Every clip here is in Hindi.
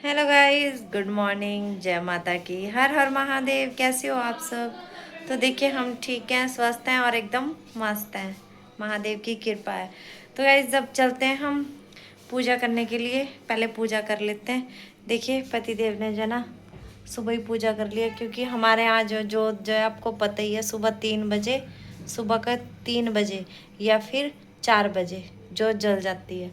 Hello guys, good morning. जय माता की। हर हर महादेव। कैसे हो आप सब? तो देखिए, हम ठीक हैं, स्वस्थ हैं और एकदम मस्त हैं। महादेव की कृपा है। तो गाइस, अब चलते हैं हम पूजा करने के लिए। पहले पूजा कर लेते हैं। देखिए, पतिदेव ने जो ना सुबह ही पूजा कर लिया, क्योंकि हमारे यहाँ जो है, आपको पता ही है, सुबह का 3 बजे या फिर 4 बजे जो जल जाती है।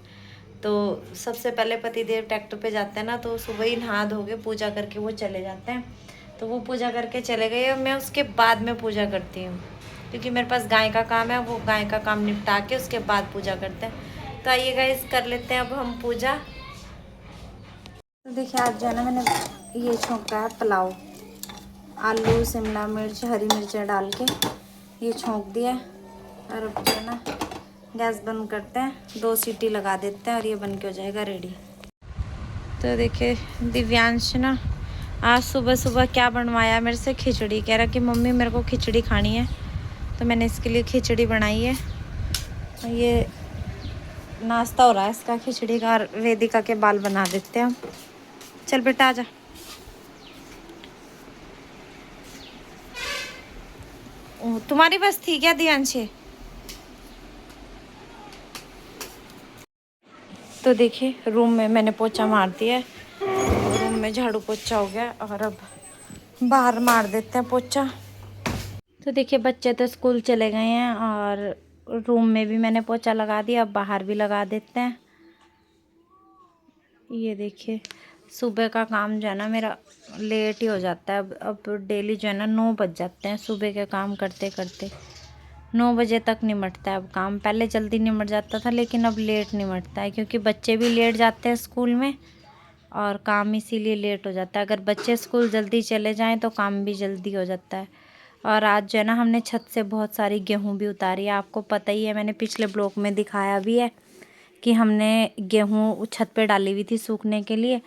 तो सबसे पहले पतिदेव ट्रैक्टर पे जाते हैं ना, तो सुबह ही नहा धो के पूजा करके वो चले जाते हैं। तो वो पूजा करके चले गए और मैं उसके बाद में पूजा करती हूँ, क्योंकि मेरे पास गाय का काम है। वो गाय का काम निपटा के उसके बाद पूजा करते हैं। तो आइए गाइस, कर लेते हैं अब हम पूजा। तो देखिए, आज जो है ना, मैंने ये छोंका है पुलाव। आलू, शिमला मिर्च, हरी मिर्चें डाल के ये छोंक दिया है। और अब जो है ना, गैस बंद करते हैं, 2 सीटी लगा देते हैं और ये बन के हो जाएगा रेडी। तो देखिए, दिव्यांश ना आज सुबह सुबह क्या बनवाया मेरे से, खिचड़ी। कह रहा कि मम्मी मेरे को खिचड़ी खानी है। तो मैंने इसके लिए खिचड़ी बनाई है। ये नाश्ता हो रहा है इसका, खिचड़ी का। और वेदिका के बाल बना देते हैं हम। चल बेटा आजा। तुम्हारी बस थी क्या दिव्यांशी? तो देखिए, रूम में मैंने पोछा मार दिया है। रूम में झाड़ू पोछा हो गया और अब बाहर मार देते हैं पोछा। तो देखिए, बच्चे तो स्कूल चले गए हैं और रूम में भी मैंने पोछा लगा दिया। अब बाहर भी लगा देते हैं। ये देखिए, सुबह का काम जो है ना, मेरा लेट ही हो जाता है। अब डेली जो है ना 9 बज जाते हैं सुबह के काम करते करते। 9 बजे तक निमटता है अब काम। पहले जल्दी निमट जाता था, लेकिन अब लेट निमटता है, क्योंकि बच्चे भी लेट जाते हैं स्कूल में और काम इसीलिए लेट हो जाता है। अगर बच्चे स्कूल जल्दी चले जाएं तो काम भी जल्दी हो जाता है। और आज जो है ना, हमने छत से बहुत सारी गेहूं भी उतारी है। आपको पता ही है, मैंने पिछले ब्लॉग में दिखाया भी है कि हमने गेहूं छत पे डाली हुई थी सूखने के लिए।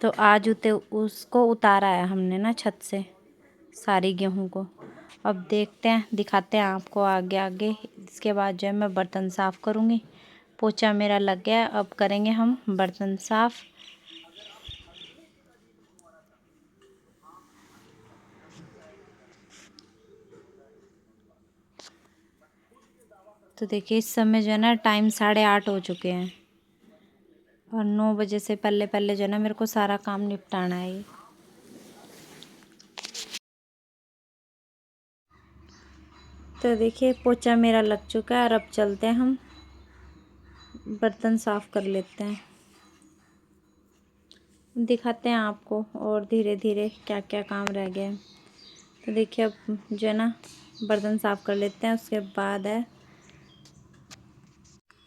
तो आज उसको उतारा है हमने ना छत से, सारी गेहूं को। अब देखते हैं, दिखाते हैं आपको आगे आगे। इसके बाद जो है मैं बर्तन साफ़ करूँगी। पोछा मेरा लग गया, अब करेंगे हम बर्तन साफ़। तो देखिए, इस समय जो है ना, टाइम 8:30 हो चुके हैं और 9 बजे से पहले पहले जो है ना, मेरे को सारा काम निपटाना है ये। तो देखिए, पोछा मेरा लग चुका है और अब चलते हैं हम बर्तन साफ़ कर लेते हैं। दिखाते हैं आपको और धीरे धीरे क्या क्या काम रह गए हैं। तो देखिए, अब जो है ना, बर्तन साफ़ कर लेते हैं। उसके बाद है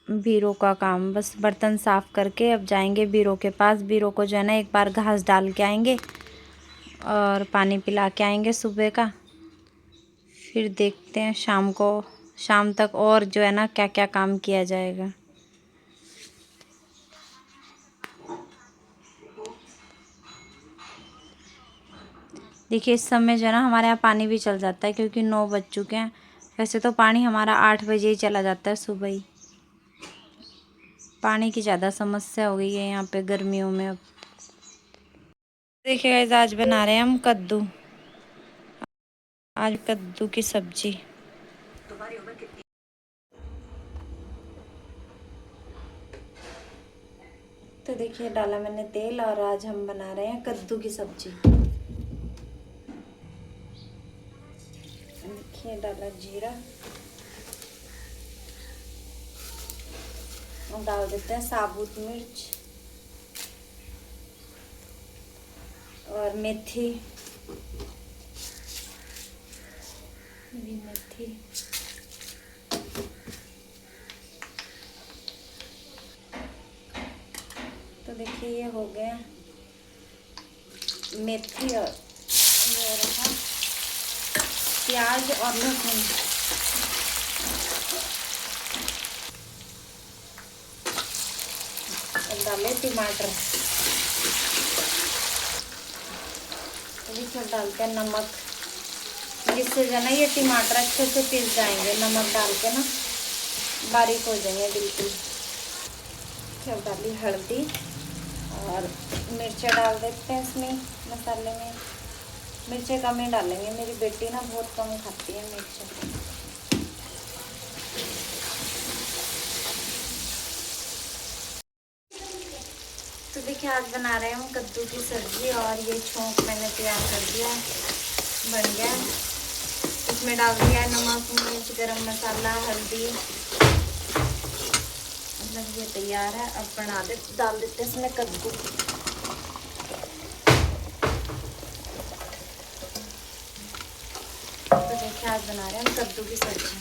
बीरो का काम। बस बर्तन साफ़ करके अब जाएंगे बीरो के पास। बीरो को जो है ना, एक बार घास डाल के आएंगे और पानी पिला के आएंगे सुबह का। फिर देखते हैं शाम तक और जो है ना, क्या क्या काम किया जाएगा। देखिए, इस समय जो है ना, हमारे यहाँ पानी भी चल जाता है, क्योंकि 9 बज चुके हैं। वैसे तो पानी हमारा 8 बजे ही चला जाता है सुबह ही। पानी की ज़्यादा समस्या हो गई है यहाँ पे गर्मियों में अब। देखिए गाइस, आज बना रहे हैं हम कद्दू। आज कद्दू की सब्जी। तो देखिए, डाला मैंने तेल और आज हम बना रहे हैं कद्दू की सब्जी। देखिए, डाला जीरा और डाल देते हैं साबुत मिर्च और मेथी। मेथी तो देखिए, ये हो गया मेथी और ये रहा प्याज और लहसुन। डाले टमाटर। इसमें डालते हैं नमक, जिससे जो है ना, ये टमाटर अच्छे से पिस जाएंगे। नमक डाल के ना बारीक हो जाएंगे बिल्कुल। फिर डाली हल्दी और और मिर्चें डाल देते हैं इसमें मसाले में। मिर्चें कम ही डालेंगे, मेरी बेटी ना बहुत कम खाती है मिर्चें। तो देखिए आज बना रहे हैं हम कद्दू की सब्जी और ये छोंक मैंने तैयार कर दिया है, बन गया। इसमें डाल दिया है नमक, मिर्च, गरम मसाला, हल्दी। मतलब ये तैयार है। अब डाल देते हैं इसमें कद्दू। तो देखिए आज बना रहे हैं हम कद्दू की सब्जी।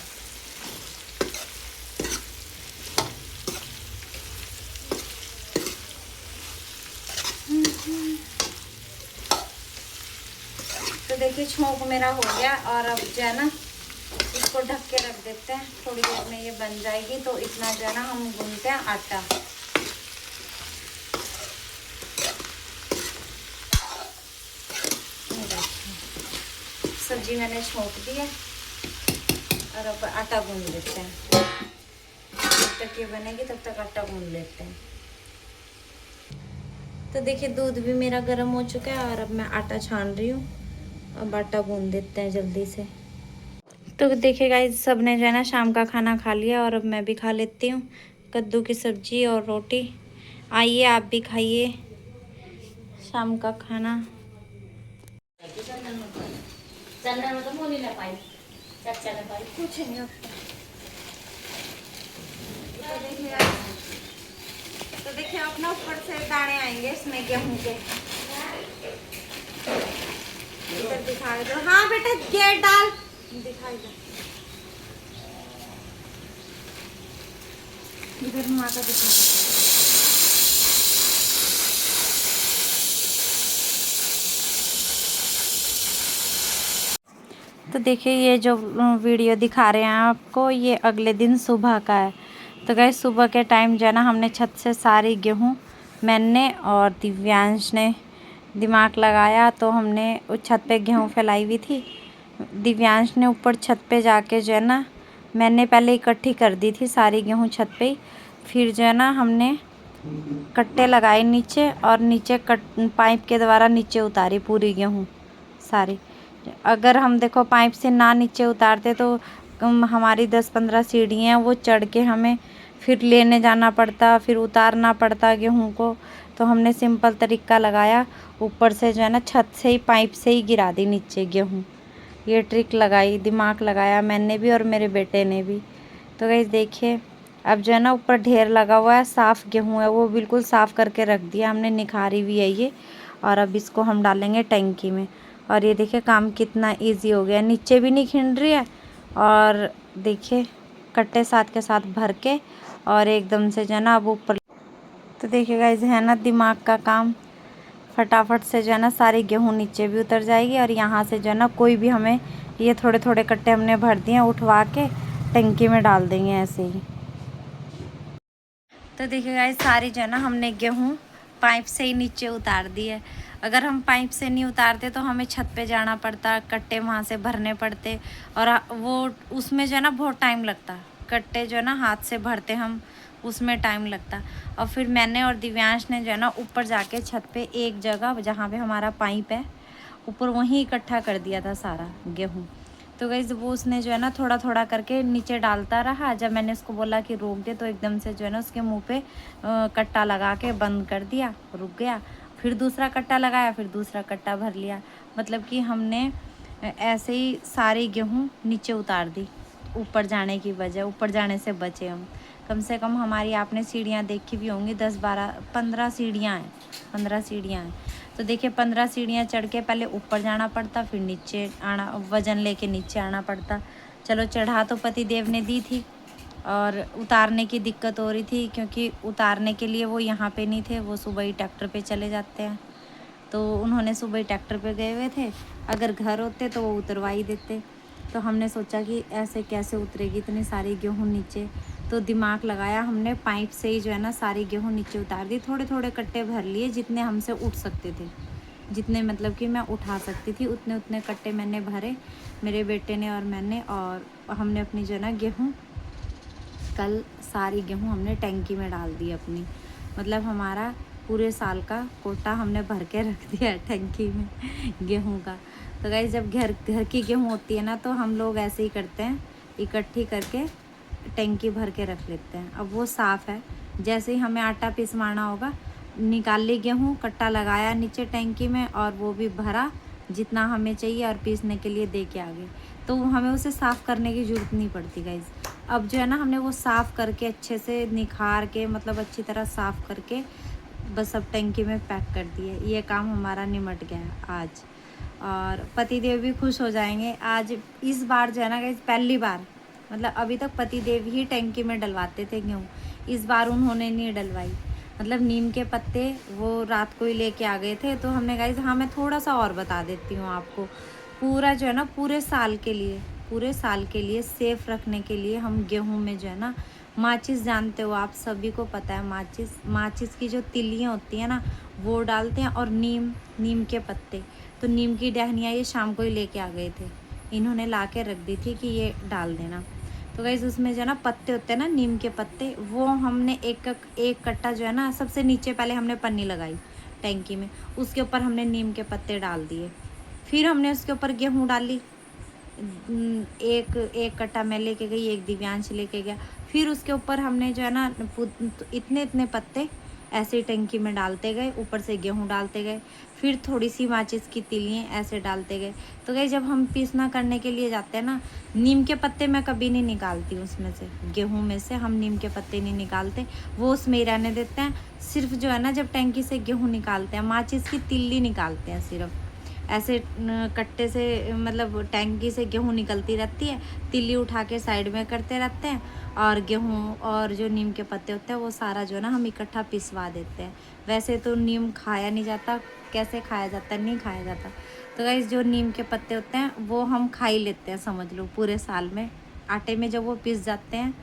तो देखिए छोंक मेरा हो गया और अब जो है ना इसको ढक के रख देते हैं, थोड़ी देर में ये बन जाएगी। तो इतना जो है ना हम गूंथते हैं आटा। सब्जी मैंने छोंक दी है और अब आटा गूंद देते हैं। जब तक ये बनेगी तब तक आटा गूंद लेते हैं। तो देखिए दूध भी मेरा गर्म हो चुका है और अब मैं आटा छान रही हूँ। अब आटा गूंद देते हैं जल्दी से। तो देखिए गाइस सब ने जो है ना शाम का खाना खा लिया और अब मैं भी खा लेती हूँ कद्दू की सब्जी और रोटी। आइए आप भी खाइए शाम का खाना। कुछ नहीं होता। तो देखिए अपना ऊपर से दाने आएंगे इसमें गेहूं के। इधर दिखाई दो। हाँ बेटा गेट डाल, दिखाई दो। इधर माता दिखा दो। तो देखिए ये जो वीडियो दिखा रहे हैं आपको, ये अगले दिन सुबह का है। तो गए सुबह के टाइम जो है ना हमने छत से सारी गेहूँ, मैंने और दिव्यांश ने दिमाग लगाया तो हमने उस छत पे गेहूँ फैलाई हुई थी। दिव्यांश ने ऊपर छत पे जाके जो है ना, मैंने पहले इकट्ठी कर दी थी सारी गेहूँ छत पे ही। फिर जो है ना हमने कट्टे लगाए नीचे और नीचे पाइप के द्वारा नीचे उतारी पूरी गेहूँ सारी। अगर हम देखो पाइप से ना नीचे उतारते तो हमारी 10-15 सीढ़ियाँ हैं, वो चढ़ के हमें फिर लेने जाना पड़ता, फिर उतारना पड़ता गेहूँ को। तो हमने सिंपल तरीका लगाया, ऊपर से जो है ना छत से ही पाइप से ही गिरा दी नीचे गेहूँ। ये ट्रिक लगाई, दिमाग लगाया मैंने भी और मेरे बेटे ने भी। तो गाइस देखिए अब जो है ना ऊपर ढेर लगा हुआ है, साफ़ गेहूँ है, वो बिल्कुल साफ़ करके रख दिया हमने, निखारी भी है ये। और अब इसको हम डालेंगे टंकी में। और ये देखिए काम कितना इजी हो गया, नीचे भी नहीं खिंड रही है। और देखिए कट्टे साथ के साथ भर के और एकदम से जो है ना अब ऊपर। तो देखिए गाइस है ना दिमाग का काम, फटाफट से जो है ना सारी गेहूँ नीचे भी उतर जाएगी। और यहाँ से जो है ना कोई भी हमें, ये थोड़े थोड़े कट्टे हमने भर दिए, उठवा के टंकी में डाल देंगे ऐसे ही। तो देखिए गाइस सारी जो है ना हमने गेहूँ पाइप से ही नीचे उतार दी है। अगर हम पाइप से नहीं उतारते तो हमें छत पे जाना पड़ता, कट्टे वहाँ से भरने पड़ते और वो उसमें जो है ना बहुत टाइम लगता। कट्टे जो है ना हाथ से भरते हम, उसमें टाइम लगता। और फिर मैंने और दिव्यांश ने जो है ना ऊपर जाके छत पे एक जगह जहाँ पे हमारा पाइप है ऊपर, वहीं इकट्ठा कर दिया था सारा गेहूँ। तो गाइस वो उसने जो है ना थोड़ा थोड़ा करके नीचे डालता रहा। जब मैंने उसको बोला कि रोक दे तो एकदम से जो है ना उसके मुंह पे कट्टा लगा के बंद कर दिया, रुक गया। फिर दूसरा कट्टा लगाया, फिर दूसरा कट्टा भर लिया। मतलब कि हमने ऐसे ही सारी गेहूँ नीचे उतार दी, ऊपर जाने की वजह, ऊपर जाने से बचे हम। कम से कम हमारी आपने सीढ़ियाँ देखी भी होंगी, 10-12-15 सीढ़ियाँ हैं, 15 सीढ़ियाँ हैं। तो देखिए 15 सीढ़ियाँ चढ़ के पहले ऊपर जाना पड़ता, फिर नीचे आना, वज़न लेके नीचे आना पड़ता। चलो चढ़ा तो पति देव ने दी थी और उतारने की दिक्कत हो रही थी, क्योंकि उतारने के लिए वो यहाँ पे नहीं थे, वो सुबह ही ट्रैक्टर पे चले जाते हैं। तो उन्होंने सुबह ही ट्रैक्टर पे गए हुए थे, अगर घर होते तो वो उतरवा ही देते। तो हमने सोचा कि ऐसे कैसे उतरेगी इतनी सारी गेहूँ नीचे। तो दिमाग लगाया हमने, पाइप से ही जो है ना सारी गेहूँ नीचे उतार दी। थोड़े थोड़े कट्टे भर लिए, जितने हमसे उठ सकते थे, जितने मतलब कि मैं उठा सकती थी उतने उतने कट्टे मैंने भरे, मेरे बेटे ने और मैंने। और हमने अपनी जो है ना गेहूँ, कल सारी गेहूँ हमने टंकी में डाल दी अपनी। मतलब हमारा पूरे साल का कोटा हमने भर के रख दिया है टंकी में गेहूं का। तो गाइस जब घर घर की गेहूं होती है ना तो हम लोग ऐसे ही करते हैं, इकट्ठी करके टंकी भर के रख लेते हैं। अब वो साफ़ है, जैसे ही हमें आटा पिसवाना होगा निकाल ली गेहूँ, कट्टा लगाया नीचे टंकी में और वो भी भरा जितना हमें चाहिए और पीसने के लिए दे के आ गए। तो हमें उसे साफ़ करने की ज़रूरत नहीं पड़ती गाइज़। अब जो है ना हमने वो साफ़ करके अच्छे से निखार के मतलब अच्छी तरह साफ़ करके बस अब टंकी में पैक कर दिए। ये काम हमारा निमट गया है आज, और पतिदेव भी खुश हो जाएंगे आज। इस बार जो है ना गाइज़ पहली बार, मतलब अभी तक पतिदेव ही टंकी में डलवाते थे गेहूँ, इस बार उन्होंने नहीं डलवाई। मतलब नीम के पत्ते वो रात को ही लेके आ गए थे। तो हमने गाइस, हाँ मैं थोड़ा सा और बता देती हूँ आपको। पूरा जो है ना पूरे साल के लिए सेफ रखने के लिए हम गेहूं में जो है ना माचिस, जानते हो आप सभी को पता है, माचिस की जो तिलियाँ होती हैं ना वो डालते हैं, और नीम के पत्ते। तो नीम की टहनियाँ ये शाम को ही लेके आ गए थे, इन्होंने ला के रख दी थी कि ये डाल देना। तो गाइस उसमें जो है ना पत्ते होते हैं ना नीम के पत्ते, वो हमने एक कट्टा जो है ना सबसे नीचे पहले हमने पन्नी लगाई टैंकी में, उसके ऊपर हमने नीम के पत्ते डाल दिए। फिर हमने उसके ऊपर गेहूँ डाली। एक कट्टा मैं लेके गई, एक दिव्यांश लेके गया। फिर उसके ऊपर हमने जो है ना इतने इतने पत्ते ऐसे ही टंकी में डालते गए, ऊपर से गेहूँ डालते गए, फिर थोड़ी सी माचिस की तिलियाँ ऐसे डालते गए। तो गई जब हम पीसना करने के लिए जाते हैं ना, नीम के पत्ते मैं कभी नहीं निकालती उसमें से, गेहूँ में से हम नीम के पत्ते नहीं निकालते, वो उसमें ही रहने देते हैं। सिर्फ जो है ना जब टंकी से गेहूँ निकालते हैं, माचिस की तिल्ली निकालते हैं सिर्फ, ऐसे कट्टे से मतलब टैंकी से गेहूँ निकलती रहती है, तिल्ली उठा के साइड में करते रहते हैं, और गेहूँ और जो नीम के पत्ते होते हैं वो सारा जो है ना हम इकट्ठा पिसवा देते हैं। वैसे तो नीम खाया नहीं जाता, कैसे खाया जाता है, नहीं खाया जाता। तो गाइस जो नीम के पत्ते होते हैं वो हम खा ही लेते हैं, समझ लो पूरे साल में। आटे में जब वो पिस जाते हैं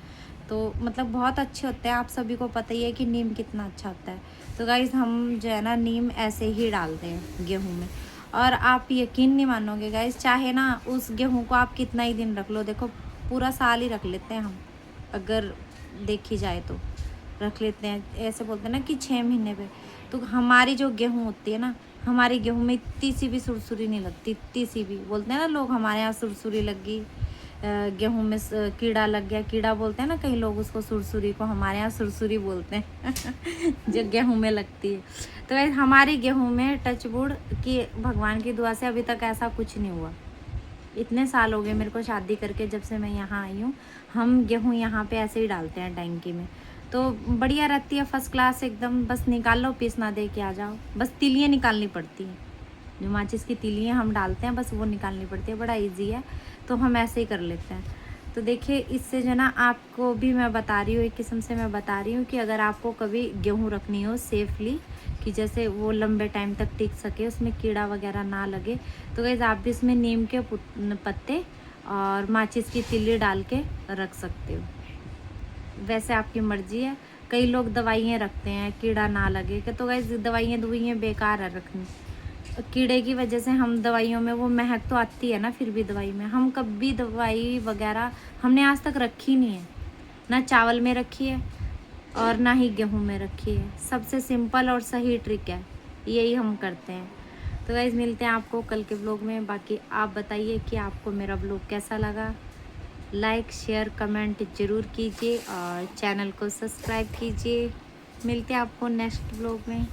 तो मतलब बहुत अच्छे होते हैं, आप सभी को पता ही है कि नीम कितना अच्छा होता है। तो गाइस हम जो है ना नीम ऐसे ही डालते हैं गेहूँ में, और आप यकीन नहीं मानोगे गाइस, चाहे ना उस गेहूं को आप कितना ही दिन रख लो, देखो पूरा साल ही रख लेते हैं हम, अगर देखी जाए तो रख लेते हैं। ऐसे बोलते हैं ना कि 6 महीने पे, तो हमारी जो गेहूं होती है ना, हमारी गेहूं में इतनी सी भी सुरसुरी नहीं लगती, इतनी सी भी। बोलते हैं ना लोग हमारे यहाँ सुरसुरी लग गई, गेहूं में कीड़ा लग गया, कीड़ा बोलते हैं ना कई लोग उसको, सुरसुरी को हमारे यहाँ सुरसुरी बोलते हैं जो गेहूं में लगती है। तो हमारी गेहूं में टचवुड की भगवान की दुआ से अभी तक ऐसा कुछ नहीं हुआ। इतने साल हो गए मेरे को शादी करके, जब से मैं यहाँ आई हूँ, हम गेहूँ यहाँ पे ऐसे ही डालते हैं टैंकी में। तो बढ़िया रहती है, फर्स्ट क्लास एकदम। बस निकाल लो, पीसना दे के आ जाओ, बस तिलियाँ निकालनी पड़ती हैं, जो माचिस की तिलियाँ हम डालते हैं बस वो निकालनी पड़ती है, बड़ा इजी है। तो हम ऐसे ही कर लेते हैं। तो देखिए इससे जो ना आपको भी मैं बता रही हूँ, एक किस्म से मैं बता रही हूँ कि अगर आपको कभी गेहूँ रखनी हो सेफली, कि जैसे वो लंबे टाइम तक टिक सके, उसमें कीड़ा वगैरह ना लगे, तो गाइस आप भी इसमें नीम के पत्ते और माचिस की तिल्ली डाल के रख सकते हो। वैसे आपकी मर्जी है, कई लोग दवाइयाँ रखते हैं कीड़ा ना लगे, कि तो गाइस दवाइयाँ बेकार है रखनी। कीड़े की वजह से हम दवाइयों में वो महक तो आती है ना, फिर भी दवाई में हम कभी दवाई वगैरह हमने आज तक रखी नहीं है, ना चावल में रखी है और ना ही गेहूं में रखी है। सबसे सिंपल और सही ट्रिक है, यही हम करते हैं। तो गाइस मिलते हैं आपको कल के ब्लॉग में। बाकी आप बताइए कि आपको मेरा ब्लॉग कैसा लगा, लाइक शेयर कमेंट ज़रूर कीजिए और चैनल को सब्सक्राइब कीजिए। मिलते हैं आपको नेक्स्ट ब्लॉग में।